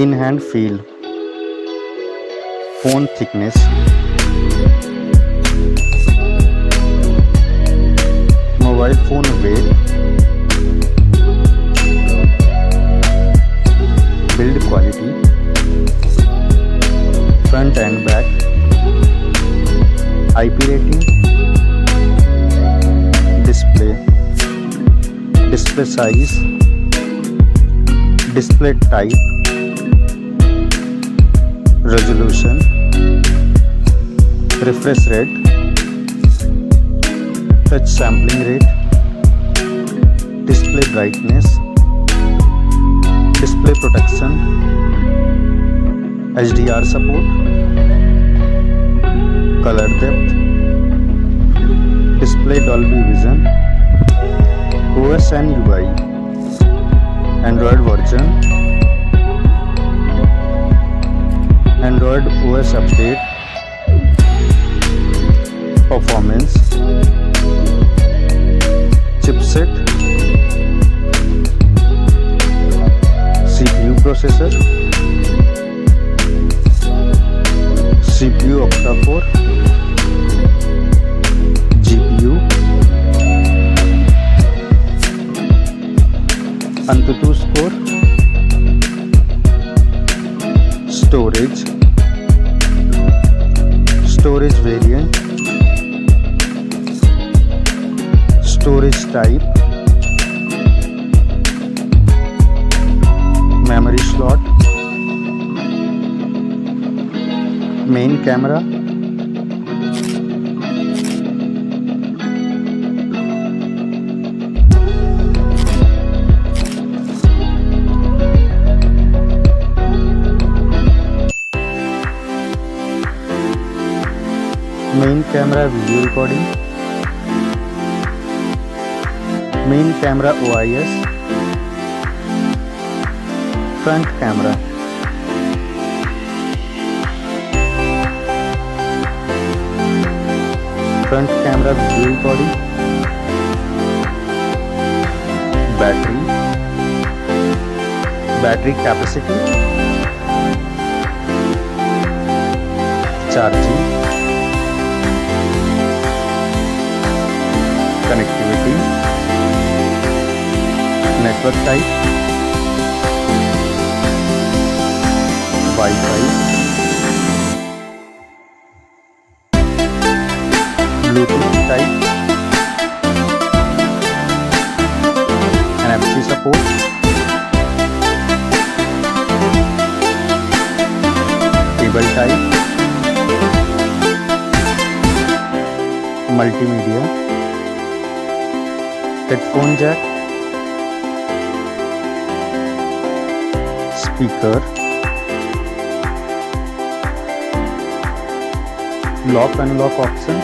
In hand feel, phone thickness, mobile phone weight, build quality, front and back, IP rating, display size, display type, resolution, refresh rate, touch sampling rate, display brightness, display protection, HDR support, color depth, display Dolby Vision, OS and UI, Android version, Android OS update, performance, chipset, CPU processor, CPU octa-core, GPU, AnTuTu score, storage variant, storage type, memory slot, main camera, main camera video recording, main camera OIS, front camera, front camera video recording, battery capacity, charging, connectivity, network type, Wi-Fi, Bluetooth type, NFC support, cable type, multimedia, headphone jack, speaker, lock unlock option,